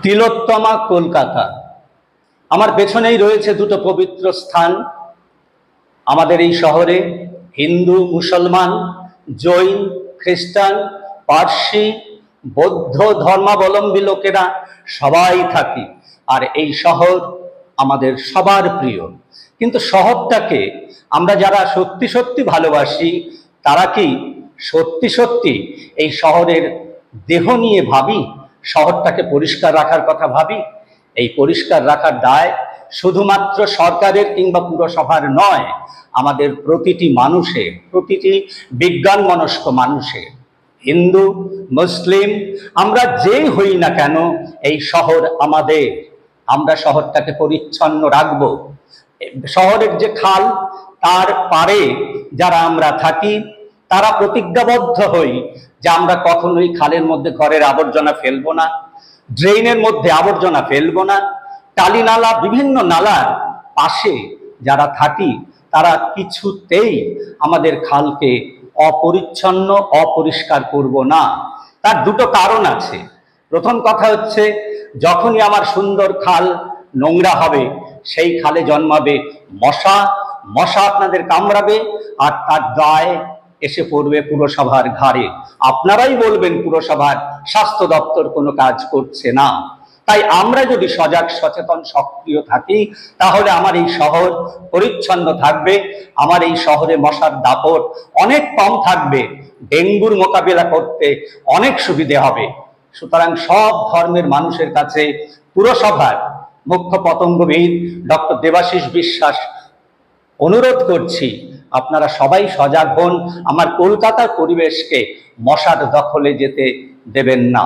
তিলোত্তমা কলকাতা। আমার পেছনেই রয়েছে দুটো পবিত্র স্থান। আমাদের এই শহরে হিন্দু, মুসলমান, জৈন, খ্রিস্টান, পার্সি, বৌদ্ধ ধর্মাবলম্বী লোকেরা সবাই থাকি। আর এই শহর আমাদের সবার প্রিয়। কিন্তু শহরটাকে আমরা যারা সত্যি সত্যি ভালোবাসি, তারা কি সত্যি সত্যি এই শহরের দেহ নিয়ে ভাবি? শহরটাকে পরিষ্কার রাখার কথা ভাবি? এই পরিষ্কার রাখার দায় শুধুমাত্র সরকারের কিংবা পুরসভার নয়, আমাদের প্রতিটি মানুষের, প্রতিটি বিজ্ঞান মনস্ক মানুষের। হিন্দু, মুসলিম, আমরা যেই হই না কেন, এই শহর আমাদের। আমরা শহরটাকে পরিচ্ছন্ন রাখব। শহরের যে খাল, তার পারে যারা আমরা থাকি, তারা প্রতিজ্ঞাবদ্ধ হই যে আমরা কখনোই খালের মধ্যে ঘরের আবর্জনা ফেলবো না, ড্রেনের মধ্যে আবর্জনা ফেলবো না। টালি নালা, বিভিন্ন নালার পাশে যারা থাকি, তারা কিছুতেই আমাদের খালকে অপরিচ্ছন্ন, অপরিষ্কার করব না। তার দুটো কারণ আছে। প্রথম কথা হচ্ছে, যখনই আমার সুন্দর খাল নোংরা হবে, সেই খালে জন্মাবে মশা। মশা আপনাদের কামড়াবে, আর তার দায় এসে পড়বে পুরসভার ঘাড়ে। আপনারাই বলবেন পুরসভার স্বাস্থ্য দপ্তর কোনো কাজ করছে না। তাই আমরা যদি সজাগ, সচেতন, সক্রিয় থাকি, তাহলে আমার এই শহর পরিচ্ছন্ন থাকবে। আমার এই শহরে মশার দাপট অনেক কম থাকবে। ডেঙ্গুর মোকাবিলা করতে অনেক সুবিধে হবে। সুতরাং সব ধর্মের মানুষের কাছে পুরসভার মুখ্য পতঙ্গবিদ ডক্টর দেবাশিস বিশ্বাস অনুরোধ করছি, আপনারা সবাই সজাগ হন। আমার কলকাতার পরিবেশকে মশার দখলে যেতে দেবেন না।